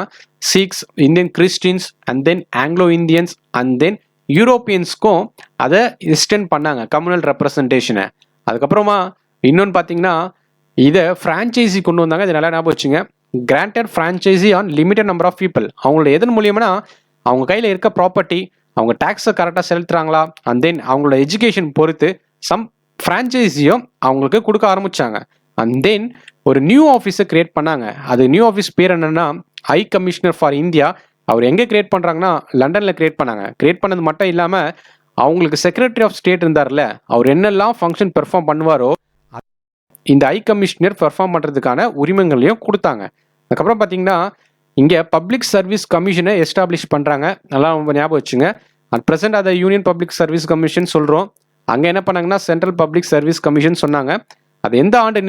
Sikhs, Indian Christians and then Anglo Indians and then யூரோப்பியன்ஸ்க்கும் அதை எக்ஸ்டெண்ட் பண்ணாங்க கம்யூனல் ரெப்ரசன்டேஷனை. அதுக்கப்புறமா இன்னொன்று பார்த்தீங்கன்னா இதை ஃப்ரான்ச்சைசி கொண்டு வந்தாங்க. இது நல்லா ஞாபகம் வச்சுங்க, granted franchise on limited number of people. அவங்களோட எதன் மூலியம்னா அவங்க கையில் இருக்க ப்ராப்பர்ட்டி, அவங்க டேக்ஸை கரெக்டாக செலுத்துறாங்களா அண்ட் தென் அவங்களோட எஜுகேஷன் பொறுத்து சம் ஃப்ரான்ச்சைஸியும் அவங்களுக்கு கொடுக்க ஆரம்பிச்சாங்க. அண்ட் தென் ஒரு நியூ ஆஃபீஸை கிரியேட் பண்ணாங்க. அது நியூ ஆஃபீஸ் பேர் என்னன்னா ஹை கமிஷனர் ஃபார் இந்தியா. அவர் எங்கே கிரியேட் பண்ணுறாங்கன்னா லண்டனில் கிரியேட் பண்ணாங்க. கிரியேட் பண்ணது மட்டும் இல்லாமல் அவங்களுக்கு செக்ரட்டரி ஆஃப் ஸ்டேட் இருந்தார்ல, அவர் என்னெல்லாம் ஃபங்க்ஷன் பெர்ஃபார்ம் பண்ணுவாரோ இந்த ஹை கமிஷனர் பெர்ஃபார்ம் பண்ணுறதுக்கான உரிமைகளையும் கொடுத்தாங்க. அதுக்கப்புறம் பார்த்தீங்கன்னா இங்கே பப்ளிக் சர்வீஸ் கமிஷனை எஸ்டாப்ளிஷ் பண்ணுறாங்க. நல்லா ஞாபகம் வச்சுங்க. அட் ப்ரெசென்ட் அதை யூனியன் பப்ளிக் சர்வீஸ் கமிஷன் சொல்கிறோம். அங்கே என்ன பண்ணாங்கன்னா சென்ட்ரல் பப்ளிக் சர்வீஸ் கமிஷன் சொன்னாங்க. அது எந்த ஆண்டு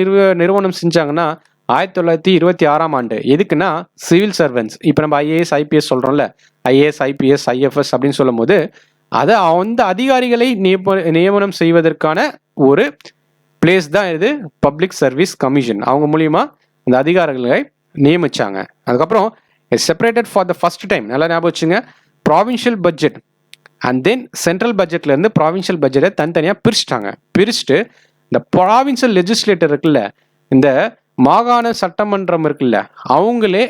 நிறுவனம் செஞ்சாங்கன்னா 1926ஆம் ஆண்டு. எதுக்குன்னா சிவில் சர்வெண்ட்ஸ். இப்போ நம்ம ஐஏஎஸ் ஐபிஎஸ் சொல்கிறோம்ல, ஐஏஎஸ் ஐபிஎஸ் ஐஎஃப்எஸ் அப்படின்னு சொல்லும் போது அதை அந்த அதிகாரிகளை நியமனம் செய்வதற்கான ஒரு பிளேஸ் தான் இது பப்ளிக் சர்வீஸ் கமிஷன். அவங்க மூலியமா அந்த அதிகாரிகளை நியமிச்சாங்க. அதுக்கப்புறம் separated for the first time, நல்லா ஞாபகம் வச்சுங்க, provincial budget and then central பட்ஜெட்லேருந்து ப்ராவின்ஷியல் பட்ஜெட்டை தனித்தனியாக பிரிச்சுட்டு இந்த ப்ராவின்சியல் லெஜிஸ்லேட்டர் இருக்குல்ல, இந்த மாகாண சட்டமன்றம் இருக்குல்ல, அவங்களே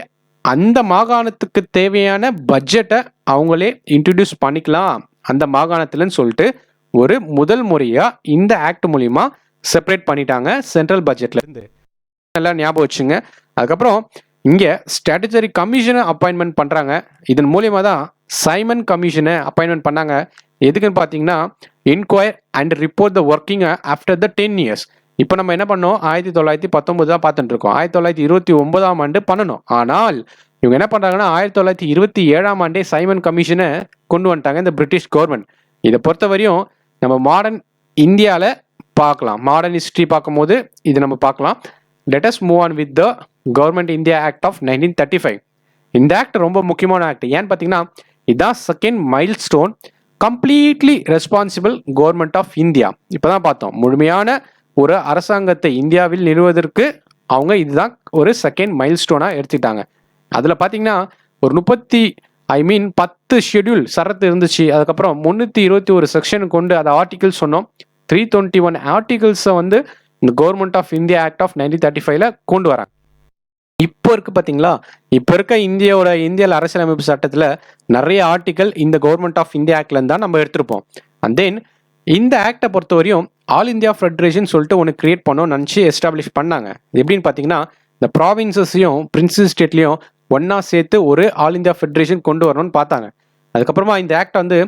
அந்த மாகாணத்துக்கு தேவையான பட்ஜெட்டை அவங்களே இன்ட்ரடியூஸ் பண்ணிக்கலாம் அந்த மாகாணத்துலன்னு சொல்லிட்டு ஒரு முதல் முறையாக இந்த ஆக்ட் மூலிமா செப்பரேட் பண்ணிட்டாங்க சென்ட்ரல் பட்ஜெட்லேருந்து. நல்லா ஞாபகம் வச்சுங்க. அதுக்கப்புறம் இங்கே ஸ்ட்ராட்டஜரி கமிஷனை அப்பாயின்மெண்ட் பண்ணுறாங்க. இதன் மூலியமாக தான் சைமன் கமிஷனை அப்பாயின்மெண்ட் பண்ணாங்க. எதுக்குன்னு பார்த்தீங்கன்னா enquire and report the working after the 10 years. இப்போ நம்ம என்ன பண்ணோம், 1919 தான் பார்த்துட்டு இருக்கோம். 1929ஆம் ஆண்டு பண்ணணும். ஆனால் இவங்க என்ன பண்ணுறாங்கன்னா 1927ஆம் ஆண்டே சைமன் கமிஷனை கொண்டு வந்துட்டாங்க இந்த பிரிட்டிஷ் கவர்மெண்ட். இதை பொறுத்தவரையும் நம்ம மாடர்ன் இந்தியாவில் பார்க்கலாம், மாடர்ன் ஹிஸ்ட்ரி பார்க்கும்போது இது நம்ம பார்க்கலாம். Let us move on with the government India act of 1935. இந்த ஆக்ட் ரொம்ப முக்கியமான ஆக்ட். ஏன்னு பார்த்தீங்கன்னா இதுதான் second milestone completely responsible government of India. இப்போதான் பார்த்தோம், முழுமையான ஒரு அரசாங்கத்தை இந்தியாவில் நிறுவுவதற்கு அவங்க இதுதான் ஒரு செகண்ட் மைல் ஸ்டோனாக எடுத்துக்கிட்டாங்க. அதில் பார்த்தீங்கன்னா ஒரு 10 ஷெட்யூல் சரத்து இருந்துச்சு. அதுக்கப்புறம் 321 செக்ஷன் கொண்டு அதை ஆர்டிகிள் சொன்னோம். 321 ஆர்டிகிள்ஸை வந்து இந்த government of India act of 1935ல கொண்டு வராங்க. இப்போ இருக்கு பார்த்தீங்களா, இப்போ இருக்க இந்தியாவில் அரசியலமைப்பு சட்டத்தில் நிறைய ஆர்டிக்கல் இந்த கவர்மெண்ட் ஆஃப் இந்தியா ஆக்ட்லேருந்து தான் நம்ம எடுத்திருப்போம். அண்ட் தென் இந்த ஆக்டை பொறுத்த வரையும் ஆல் இந்தியா ஃபெடரேஷன் சொல்லிட்டு ஒன்று கிரியேட் பண்ணோம்னு நினச்சி எஸ்டாப்ளிஷ் பண்ணாங்க. எப்படின்னு பார்த்தீங்கன்னா, இந்த ப்ராவின்சஸையும் பிரின்சஸ் ஸ்டேட்லையும் ஒன்றா சேர்த்து ஒரு ஆல் இந்தியா ஃபெடரேஷன் கொண்டு வரணும்னு பார்த்தாங்க. அதுக்கப்புறமா இந்த ஆக்ட் வந்து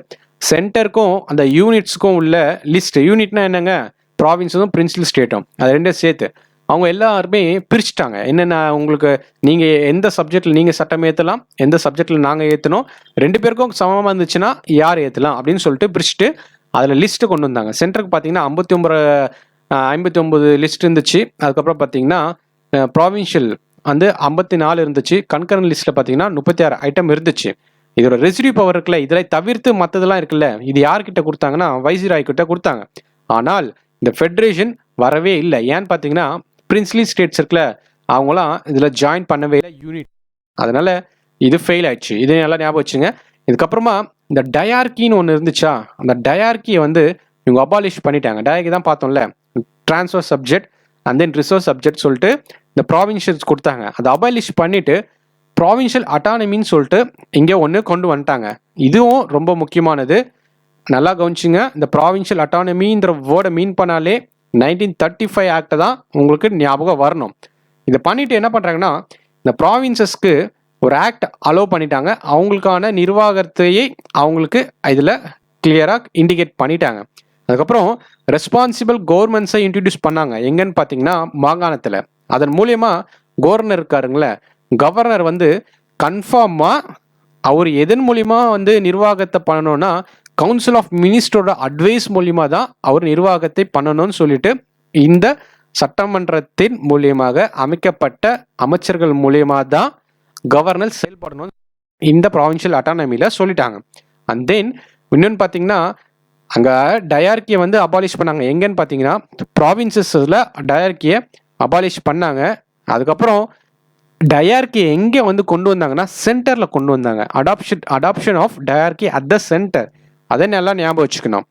சென்டருக்கும் அந்த யூனிட்ஸுக்கும் உள்ள லிஸ்ட், யூனிட்னா என்னங்க, ப்ராவின்ஸும் பிரின்சிபல் ஸ்டேட்டும், அது ரெண்டும் சேர்த்து அவங்க எல்லாருமே பிரிச்சுட்டாங்க. என்னென்ன உங்களுக்கு நீங்கள் எந்த சப்ஜெக்டில் நீங்கள் சட்டம் ஏற்றலாம், எந்த சப்ஜெக்டில் நாங்கள் ஏற்றணும், 2 பேருக்கும் சமமாக இருந்துச்சுன்னா யார் ஏற்றலாம் அப்படின்னு சொல்லிட்டு பிரிச்சுட்டு அதில் லிஸ்ட்டு கொண்டு வந்தாங்க. சென்டருக்கு பார்த்தீங்கன்னா 59 லிஸ்ட் இருந்துச்சு. அதுக்கப்புறம் பார்த்தீங்கன்னா ப்ராவின்ஷியல் வந்து 54 இருந்துச்சு. கன்கரண்ட் லிஸ்ட்டில் பார்த்தீங்கன்னா 36 ஐட்டம் இருந்துச்சு. இதோட ரெசிடியூ பவர் இருக்குல்ல, இதில் தவிர்த்து மற்றதெல்லாம் இருக்குல்ல, இது யார்கிட்ட கொடுத்தாங்கன்னா வைசிராய் கிட்ட கொடுத்தாங்க. ஆனால் இந்த ஃபெடரேஷன் வரவே இல்லை. ஏன்னு பார்த்தீங்கன்னா பிரின்ஸ்லி ஸ்டேட்ஸ் இருக்குல்ல, அவங்களாம் இதில் ஜாயின் பண்ணவே இல்லை யூனிட். அதனால இது ஃபெயில் ஆயிடுச்சு. இது நல்லா ஞாபகம் வச்சுங்க. இதுக்கப்புறமா இந்த டயார்கின்னு ஒன்று இருந்துச்சா, அந்த டயார்கியை வந்து இவங்க அபாலிஷ் பண்ணிட்டாங்க. டயார்கி தான் பார்த்தோம்ல, transfer subject and then reserve subject சொல்லிட்டு இந்த ப்ராவின்ஷியல்ஸ் கொடுத்தாங்க. அதை அபாலிஷ் பண்ணிட்டு ப்ராவின்ஷியல் அட்டானமின்னு சொல்லிட்டு இங்கே ஒன்று கொண்டு வந்துட்டாங்க. இதுவும் ரொம்ப முக்கியமானது, நல்லா கவனிச்சுங்க. இந்த ப்ராவின்ஷியல் அட்டானமின்ற வேர்டை மீன் பண்ணாலே 1935 ஆக்டை தான் உங்களுக்கு ஞாபகம் வரணும். இதை பண்ணிட்டு என்ன பண்ணுறாங்கன்னா, இந்த ப்ராவின்சஸ்க்கு ஒரு ஆக்ட் அலோவ் பண்ணிட்டாங்க. அவங்களுக்கான நிர்வாகத்தையே அவங்களுக்கு இதில் கிளியராக இண்டிகேட் பண்ணிட்டாங்க. அதுக்கப்புறம் ரெஸ்பான்சிபிள் கவர்மெண்ட்ஸை இன்ட்ரடியூஸ் பண்ணாங்க. எங்கன்னு பார்த்தீங்கன்னா மாகாணத்தில். அதன் மூலியமா கவர்னர் இருக்காருங்களே, கவர்னர் வந்து கன்ஃபார்மாக அவர் எதன் மூலியமா வந்து நிர்வாகத்தை பண்ணணும்னா கவுன்சில் ஆஃப் மினிஸ்டரோட அட்வைஸ் மூலியமா தான் அவர் நிர்வாகத்தை பண்ணணும்னு சொல்லிட்டு இந்த சட்டமன்றத்தின் மூலியமாக அமைக்கப்பட்ட அமைச்சர்கள் மூலியமா தான் கவர்னர் செயல்படணும் இந்த ப்ராவின்ஷியல் அட்டானமியில் சொல்லிட்டாங்க. அண்ட் தென் இன்னொன்று பார்த்தீங்கன்னா, அங்கே டயார்கியை வந்து அபாலிஷ் பண்ணாங்க. எங்கன்னு பார்த்தீங்கன்னா ப்ராவின்சஸில் டயார்கியை அபாலிஷ் பண்ணாங்க. அதுக்கப்புறம் டயார்கி எங்கே வந்து கொண்டு வந்தாங்கன்னா சென்டரில் கொண்டு வந்தாங்க. Adoption of dyarchy at the centre, அதை நல்லா ஞாபகம் வச்சுக்கணும்.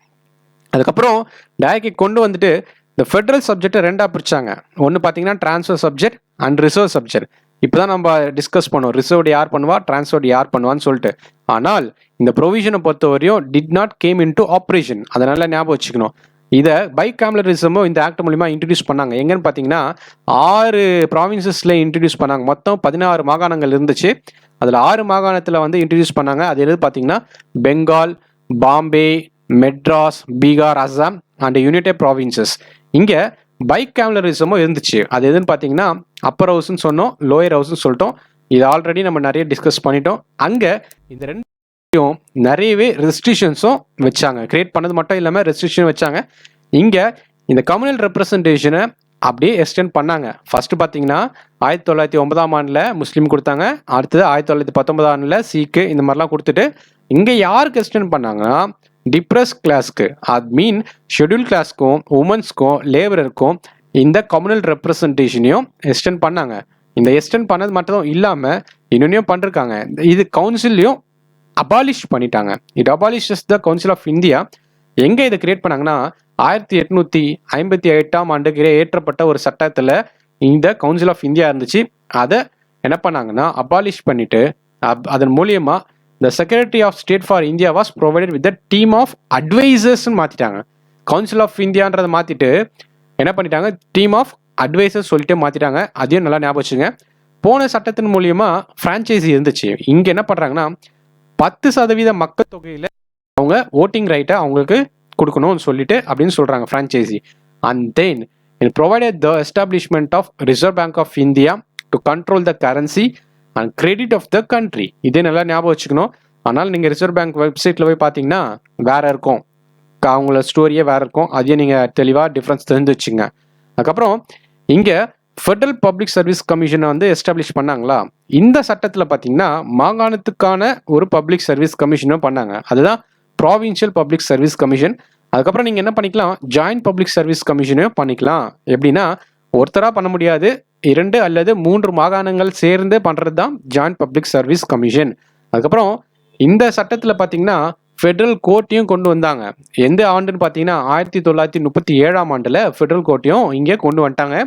அதுக்கப்புறம் டயார்கி கொண்டு வந்துட்டு இந்த ஃபெடரல் சப்ஜெக்டை ரெண்டாக பிரிச்சாங்க. ஒன்று பார்த்தீங்கன்னா transfer subject and reserve subject. இப்போ தான் நம்ம டிஸ்கஸ் பண்ணோம் ரிசர்வ்டு யார் பண்ணுவா, ட்ரான்ஸ்ஃபர்டு யார் பண்ணுவான்னு சொல்லிட்டு. ஆனால் இந்த ப்ரொவிஷனை பொறுத்த வரையும் did not game in to operation, அதனால ஞாபகம் வச்சுக்கணும். இதை பைகாமலரிசமும் இந்த ஆக்ட் மூலிமா இன்ட்ரடியூஸ் பண்ணாங்க. எங்கன்னு பார்த்தீங்கன்னா 6 ப்ராவின்சஸில் இன்ட்ரடியூஸ் பண்ணாங்க. மொத்தம் 16 மாகாணங்கள் இருந்துச்சு. அதில் 6 மாகாணத்தில் வந்து இன்ட்ரடியூஸ் பண்ணாங்க. அது எது பார்த்தீங்கன்னா Bengal, Bombay, Madras, Bihar, Assam and United provinces. இங்கே பைகாமலரிசமும் இருந்துச்சு. அது எதுன்னு பார்த்தீங்கன்னா அப்பர் ஹவுஸ்ன்னு சொன்னோம், லோயர் ஹவுஸ்ன்னு சொல்லிட்டோம். இது ஆல்ரெடி நம்ம நிறைய டிஸ்கஸ் பண்ணிட்டோம். அங்கே இந்த 2 நிறையவே ரெஸ்ட்ரிக்ஷன்ஸும் வச்சாங்க. கிரியேட் பண்ணது மட்டும் இல்லாமல் ரெஸ்ட்ரிக்ஷன் வச்சாங்க. இங்கே இந்த கம்யூனல் ரெப்ரசன்டேஷனை அப்படியே எக்ஸ்டெண்ட் பண்ணாங்க. ஃபர்ஸ்ட் பார்த்தீங்கன்னா 1909ஆம் ஆண்டில் முஸ்லீம் கொடுத்தாங்க. அடுத்தது 1919ஆம் ஆண்டில் சீக்கு, இந்த மாதிரிலாம் கொடுத்துட்டு இங்கே யாருக்கு எக்ஸ்டெண்ட் பண்ணாங்கன்னா டிப்ரெஸ் கிளாஸ்க்கு, அது மீன் ஷெட்யூல் கிளாஸ்க்கும் உமன்ஸ்க்கும் லேபரருக்கும் இந்த கம்யூனல் ரெப்ரசன்டேஷனையும் எக்ஸ்டெண்ட் பண்ணாங்க. இந்த எக்ஸ்டெண்ட் பண்ணது மட்டும் இல்லாமல் இன்னொன்னையும் பண்ணிருக்காங்க. இது கவுன்சிலையும் அபாலிஷ் பண்ணிட்டாங்க. It abolishes the council of India. எங்கே இதை கிரியேட் பண்ணாங்கன்னா 1858ஆம் ஆண்டுக்கு ஏற்றப்பட்ட ஒரு சட்டத்தில் இந்த கவுன்சில் ஆஃப் இந்தியா இருந்துச்சு. அதை என்ன பண்ணாங்கன்னா அபாலிஷ் பண்ணிட்டு அதன் மூலியமா the secretary of state for India was provided with the team of அட்வைசர்ஸ்ன்னு மாற்றிட்டாங்க. கவுன்சில் ஆஃப் இந்தியான்றதை மாற்றிட்டு என்ன பண்ணிட்டாங்க, டீம் ஆஃப் அட்வைசர்ஸ் சொல்லிட்டு மாற்றிட்டாங்க. அதையும் நல்லா ஞாபகம் வச்சுங்க. போன சட்டத்தின் மூலியமா ஃப்ரான்ச்சைசி இருந்துச்சு. இங்கே என்ன பண்ணுறாங்கன்னா 10% மக்கள் தொகையில் அவங்க ஓட்டிங் ரைட்டை அவங்களுக்கு கொடுக்கணும்னு சொல்லிட்டு அப்படின்னு சொல்கிறாங்க franchise. And then it provided the establishment of reserve bank of India to control the currency and credit of the country. இதே நல்லா ஞாபகம் வச்சுக்கணும். ஆனால் நீங்கள் ரிசர்வ் பேங்க் வெப்சைட்டில் போய் பார்த்தீங்கன்னா வேற இருக்கும், அவங்களோட ஸ்டோரியே வேற இருக்கும். அதையும் நீங்கள் தெளிவாக டிஃப்ரென்ஸ் தெரிஞ்சு வச்சுங்க. அதுக்கப்புறம் இங்கே ஃபெடரல் பப்ளிக் சர்வீஸ் கமிஷனை வந்து எஸ்டாப்ளிஷ் பண்ணாங்களா. இந்த சட்டத்தில் பார்த்தீங்கன்னா மாகாணத்துக்கான ஒரு பப்ளிக் சர்வீஸ் கமிஷனும் பண்ணாங்க. அதுதான் ப்ராவின்ஷியல் பப்ளிக் சர்வீஸ் கமிஷன். அதுக்கப்புறம் நீங்கள் என்ன பண்ணிக்கலாம், ஜாயிண்ட் பப்ளிக் சர்வீஸ் கமிஷனையும் பண்ணிக்கலாம். எப்படின்னா ஒருத்தராக பண்ண முடியாது, 2 அல்லது 3 மாகாணங்கள் சேர்ந்து பண்ணுறது தான் ஜாயிண்ட் பப்ளிக் சர்வீஸ் கமிஷன். அதுக்கப்புறம் இந்த சட்டத்தில் பார்த்தீங்கன்னா ஃபெடரல் கோர்ட்டையும் கொண்டு வந்தாங்க. எந்த ஆண்டுன்னு பார்த்தீங்கன்னா 1937ஆம் ஆண்டில் ஃபெடரல் கோர்ட்டையும் இங்கே கொண்டு வந்துட்டாங்க.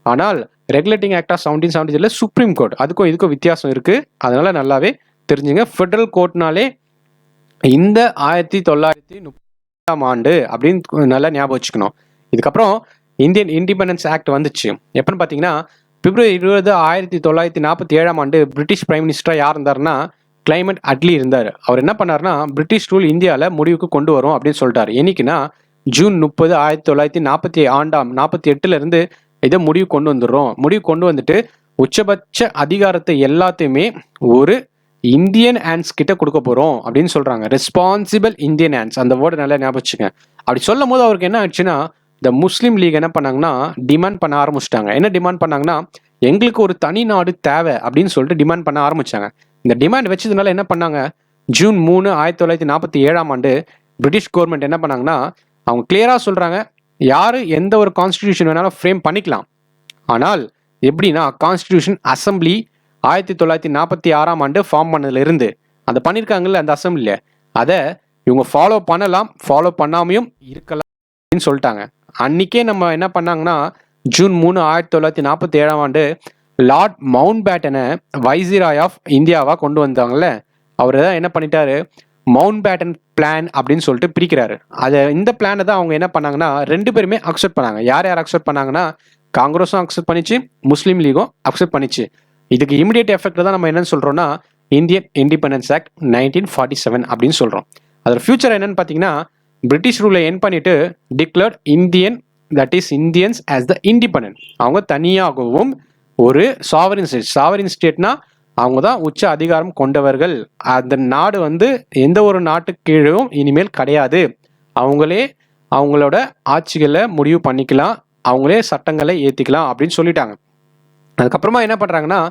ஆனால் regulating act of 1773 supreme court, அதுக்கும் இதுக்கும் வித்தியாசம் இருக்குது. அதனால் நல்லாவே தெரிஞ்சுங்க. ஃபெடரல் கோர்ட்னாலே இந்த 1930 ஆண்டு அப்படின்னு நல்லா ஞாபகம் வச்சுக்கணும். இதுக்கப்புறம் இந்தியன் இண்டிபெண்டன்ஸ் ஆக்ட் வந்துச்சு. எப்போன்னு பார்த்தீங்கன்னா பிப்ரவரி 20, 1947 ஆண்டு பிரிட்டிஷ் பிரைம் மினிஸ்டராக யார் இருந்தாருன்னா கிளைமேட் அட்லி இருந்தார். அவர் என்ன பண்ணார்னா பிரிட்டிஷ் ரூல் இந்தியாவில் முடிவுக்கு கொண்டு வரும் அப்படின்னு சொல்லிட்டார். என்னைக்குன்னா ஜூன் 30, 1948 இதை முடிவு கொண்டு வந்துடுறோம். முடிவு கொண்டு வந்துட்டு உச்சபட்ச அதிகாரத்தை எல்லாத்தையுமே ஒரு இந்தியன் ஹேண்ட்ஸ் கிட்ட கொடுக்க போகிறோம் அப்படின்னு சொல்கிறாங்க. ரெஸ்பான்சிபிள் இந்தியன் ஹேண்ட்ஸ், அந்த வேர்டு நல்லா ஞாபகம் வச்சுங்க. அப்படி சொல்லும் போது அவருக்கு என்ன ஆச்சுன்னா இந்த முஸ்லீம் லீக் என்ன பண்ணாங்கன்னா டிமாண்ட் பண்ண ஆரம்பிச்சிட்டாங்க. என்ன டிமாண்ட் பண்ணாங்கன்னா எங்களுக்கு ஒரு தனி நாடு தேவை அப்படின்னு சொல்லிட்டு டிமாண்ட் பண்ண ஆரம்பிச்சாங்க. இந்த டிமாண்ட் வச்சதுனால என்ன பண்ணாங்க, ஜூன் 3, 1947 ஆண்டு பிரிட்டிஷ் கவர்மெண்ட் என்ன பண்ணாங்கன்னா அவங்க கிளியராக சொல்கிறாங்க, யார் எந்த ஒரு கான்ஸ்டிடியூஷன் வேணாலும் ஃப்ரேம் பண்ணிக்கலாம். ஆனால் எப்படின்னா கான்ஸ்டிடியூஷன் அசம்பிளி 1946 ஆண்டு ஃபார்ம் பண்ணதுலேருந்து அதை பண்ணியிருக்காங்கல்ல அந்த அசம்பிளியில், அதை இவங்க ஃபாலோ பண்ணலாம், ஃபாலோ பண்ணாமையும் இருக்கலாம் அப்படின்னு சொல்லிட்டாங்க. அன்றைக்கே நம்ம என்ன பண்ணாங்கன்னா ஜூன் 3, 1947 ஆண்டு லார்ட் மவுண்ட் பேட்டனை வைசிராய் ஆஃப் இந்தியாவாக கொண்டு வந்தாங்கல்ல, அவர் தான் என்ன பண்ணிட்டாரு மவுண்ட் பேட்டன் பிளான் அப்படின்னு சொல்லிட்டு பிரிக்கிறாரு. அதை இந்த பிளானை தான் அவங்க என்ன பண்ணாங்கன்னா 2 பேருமே அக்செப்ட் பண்ணாங்க. யார் யார் அக்செப்ட் பண்ணாங்கன்னா காங்கிரஸும் அக்செப்ட் பண்ணிச்சு, முஸ்லீம் லீகும் அக்செப்ட் பண்ணிச்சு. இதுக்கு இமிடியேட் எஃபெக்ட் தான் நம்ம என்னன்னு சொல்கிறோம்னா இந்தியன் இண்டிபெண்டன்ஸ் ஆக்ட் 1947 அப்படின்னு சொல்கிறோம். அதோட ஃபியூச்சர் என்னன்னு பார்த்தீங்கன்னா பிரிட்டிஷ் ரூலை என் பண்ணிட்டு declared Indian, that is Indians as the independent. அவங்க தனியாகவும் ஒரு சாவரின் ஸ்டேட். சாவரின் ஸ்டேட்னா அவங்க தான் உச்ச அதிகாரம் கொண்டவர்கள். அந்த நாடு எந்த ஒரு நாட்டுக்கு கீழும் இனிமேல் கிடையாது. அவங்களே அவங்களோட ஆட்சிகளை முடிவு பண்ணிக்கலாம், அவங்களே சட்டங்களை ஏற்றிக்கலாம் அப்படின்னு சொல்லிட்டாங்க. அதுக்கப்புறமா என்ன பண்ணுறாங்கன்னா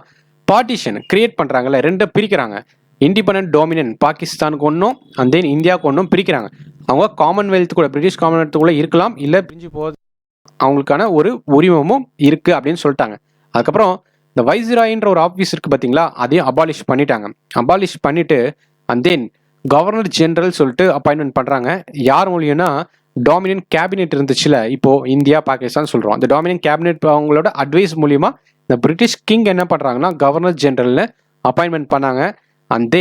பார்ட்டிஷன் கிரியேட் பண்ணுறாங்கல்ல, 2 பிரிக்கிறாங்க. இண்டிபெண்டன்ட் டொமினியன் பாகிஸ்தானுக்கு ஒன்றும் அண்ட் தென் இந்தியாவுக்கு ஒன்றும் பிரிக்கிறாங்க. அவங்க காமன்வெல்த் கூட பிரிட்டிஷ் காமன்வெல்த் கூட இருக்கலாம், இல்லை பிரிஞ்சு போகுது, அவங்களுக்கான ஒரு உரிமமும் இருக்குது அப்படின்னு சொல்லிட்டாங்க. அதுக்கப்புறம் இந்த வைஸ்ராயின்ற ஒரு ஆஃபீஸ் இருக்குது பார்த்தீங்களா, அதையும் அபாலிஷ் பண்ணிட்டாங்க. அபாலிஷ் பண்ணிவிட்டு அண்ட் தென் கவர்னர் ஜெனரல் சொல்லிட்டு அப்பாயின்மெண்ட் பண்ணுறாங்க. யார் மூலியம்னா டாமினியன் கேபினெட் இருந்துச்சுல, இப்போது இந்தியா பாகிஸ்தான் சொல்கிறோம், அந்த டாமினியன் கேபினெட் அவங்களோட அட்வைஸ் மூலிமா இந்த பிரிட்டிஷ் கிங் என்ன பண்ணுறாங்கன்னா கவர்னர் ஜெனரல்னு அப்பாயின்மெண்ட் பண்ணாங்க. அண்ட்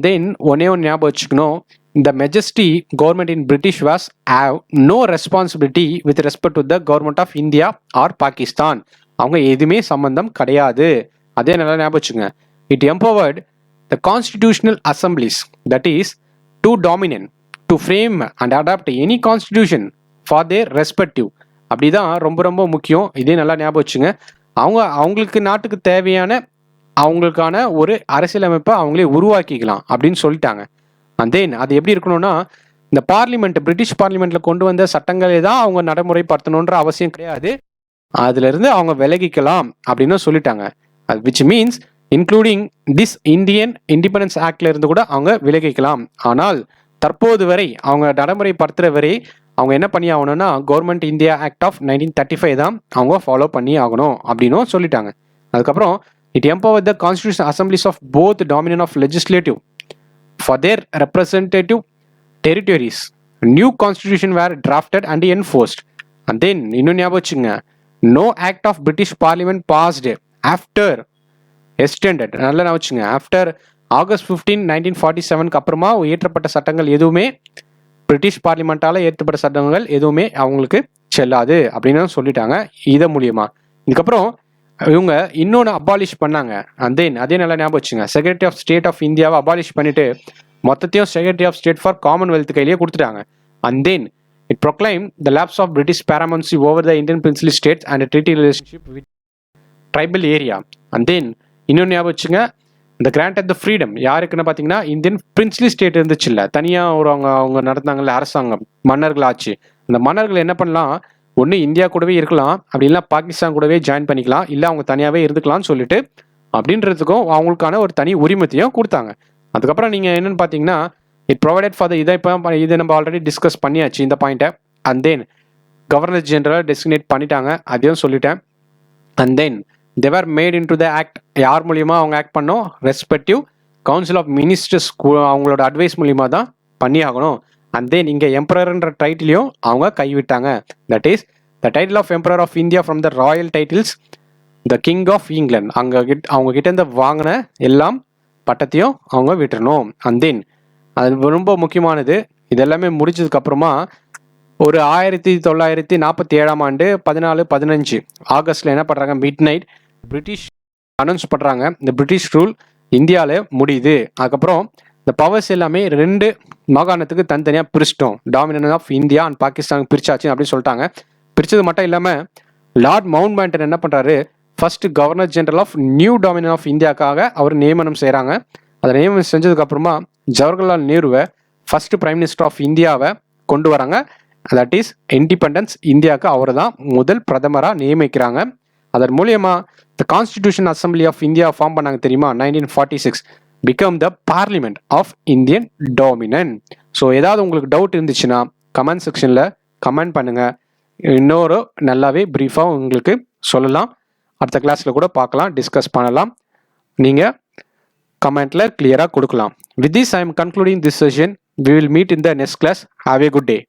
தென் ஒன்னே ஞாபகம் வச்சுக்கணும், இந்த majesty government in British was have no responsibility with respect to the government of India or Pakistan. அவங்க எதுவுமே சம்பந்தம் கிடையாது. அதே நல்லா ஞாபகம் வச்சுங்க. It empowered the constitutional assemblies, that is to dominant to frame and adopt any constitution for their respective. அப்படி தான் ரொம்ப ரொம்ப முக்கியம். இதே நல்லா ஞாபகம் வச்சுங்க. அவங்களுக்கு நாட்டுக்கு தேவையான அவங்களுக்கான ஒரு அரசியலமைப்பை அவங்களே உருவாக்கிக்கலாம் அப்படின்னு சொல்லிட்டாங்க. அண்ட் தென் அது எப்படி இருக்கணும்னா இந்த பார்லிமெண்ட், பிரிட்டிஷ் பார்லிமெண்ட்டில் கொண்டு வந்த சட்டங்களே தான் அவங்க நடைமுறைப்படுத்தணுன்ற அவசியம் கிடையாது, அதிலிருந்து அவங்க விலகிக்கலாம் அப்படின்னு சொல்லிட்டாங்க. Which means including this Indian independence ஆக்ட்ல இருந்து கூட அவங்க விலகிக்கலாம். ஆனால் தற்போது வரை அவங்க நடைமுறைப்படுத்துகிற வரை அவங்க என்ன பண்ணி ஆகணும்னா கவர்மெண்ட் இந்தியா ஆக்ட் ஆஃப் 1935 தான் அவங்க ஃபாலோ பண்ணி ஆகணும் அப்படின்னும் சொல்லிட்டாங்க. அதுக்கப்புறம் it empower the constitution assemblies of both dominion of legislative for their representative territories. New constitution were drafted and enforced. And then இன்னும் ஞாபகம் வச்சுங்க, no act of British parliament passed after extended. நல்லா நான் வச்சுங்க, ஆஃப்டர் ஆகஸ்ட் 15, 1947 அப்புறமா இயற்றப்பட்ட சட்டங்கள் எதுவுமே பிரிட்டிஷ் பார்லிமெண்ட்டால் ஏற்றப்பட்ட சட்டங்கள் எதுவுமே அவங்களுக்கு செல்லாது அப்படின்னு சொல்லிட்டாங்க இதை மூலியமா. இதுக்கப்புறம் இவங்க இன்னொன்று அபாலிஷ் பண்ணாங்க. அண்ட் தென் அதே நல்லா ஞாபகம் வச்சுங்க, செக்ரட்டரி ஆஃப் ஸ்டேட் ஆஃப் இந்தியாவை அபாலிஷ் பண்ணிட்டு மொத்தத்தையும் secretary of state for commonwealth கையிலேயே கொடுத்துட்டாங்க. And then it proclaimed the lapse of British paramountcy over the Indian princely states and a treaty relationship with tribal area. And then இன்னொன்று ஞாபகம் வச்சுங்க, இந்த grand of the freedom யாருக்குன்னு பார்த்தீங்கன்னா Indian princely state இருந்துச்சு இல்லை, தனியாக ஒரு அவங்க நடந்தாங்கல்ல அரசாங்கம், மன்னர்கள் ஆச்சு. அந்த மன்னர்கள் என்ன பண்ணலாம், ஒன்று இந்தியா கூடவே இருக்கலாம், அப்படி இல்லை பாகிஸ்தான் கூடவே ஜாயின் பண்ணிக்கலாம், இல்லை அவங்க தனியாகவே இருந்துக்கலாம்னு சொல்லிட்டு அப்படின்றதுக்கும் அவங்களுக்கான ஒரு தனி உரிமத்தையும் கொடுத்தாங்க. அதுக்கப்புறம் நீங்கள் என்னென்னு பார்த்தீங்கன்னா இட் ப்ரொவைடட் ஃபார் த இதை நம்ம ஆல்ரெடி டிஸ்கஸ் பண்ணியாச்சு இந்த பாயிண்ட்டை. And then governor general designate பண்ணிட்டாங்க, அதையும் சொல்லிட்டேன். And then they were made into the act. யார் மூலியமா அவங்க ஆக்ட் பண்ணோம், ரெஸ்பெக்டிவ் கவுன்சில் ஆஃப் மினிஸ்டர்ஸ் அவங்களோட அட்வைஸ் மூலியமா தான் பண்ணி ஆகணும். அண்ட் தென் இங்கே எம்பரர்ன்ற டைட்டிலையும் அவங்க கைவிட்டாங்க. That is the title of emperor of India from the royal titles the king of England அவங்க கிட்ட இருந்து வாங்கின எல்லாம் பட்டத்தையும் அவங்க விட்டுறணும். அண்ட் தென் அது ரொம்ப முக்கியமானது. இதெல்லாமே முடிச்சதுக்கப்புறமா ஒரு 1947 14-15 ஆகஸ்ட்ல என்ன பண்ணுறாங்க, மிட் நைட் பிரிட்டிஷ் அனௌன்ஸ் பண்ணுறாங்க, இந்த பிரிட்டிஷ் ரூல் இந்தியாவில் முடியுது. அதுக்கப்புறம் இந்த பவர்ஸ் எல்லாமே 2 மாகாணத்துக்கு தனித்தனியாக பிரிச்சிட்டோம். Dominions of India and Pakistan பிரிச்சாச்சு அப்படின்னு சொல்லிட்டாங்க. பிரிச்சது மட்டும் இல்லாமல் லார்ட் மவுண்ட் பேட்டன் என்ன பண்ணுறாரு, first governor general of new dominion of இந்தியாவுக்காக அவர் நியமனம் செய்கிறாங்க. அதை நியமனம் செஞ்சதுக்கப்புறமா ஜவஹர்லால் நேருவை ஃபர்ஸ்ட் பிரைம் மினிஸ்டர் ஆஃப் இந்தியாவை கொண்டு வராங்க. தட் இஸ் இண்டிபெண்டன்ஸ் இந்தியாவுக்கு அவர் தான் முதல் பிரதமராக நியமிக்கிறாங்க. அதன் மூலியமா the constitution assembly of India form பண்ணாங்க தெரியுமா, 1946 become the parliament of Indian dominion. So ஏதாவது உங்களுக்கு டவுட் இருந்துச்சுன்னா கமெண்ட் செக்ஷனில் கமெண்ட் பண்ணுங்கள். இன்னொரு நல்லாவே ப்ரீஃபாக உங்களுக்கு சொல்லலாம். அடுத்த கிளாஸில் கூட பார்க்கலாம், டிஸ்கஸ் பண்ணலாம். நீங்கள் கமெண்ட்டில் கிளியராக கொடுக்கலாம். With this I am concluding this session. We will meet in the next class. Have a good day.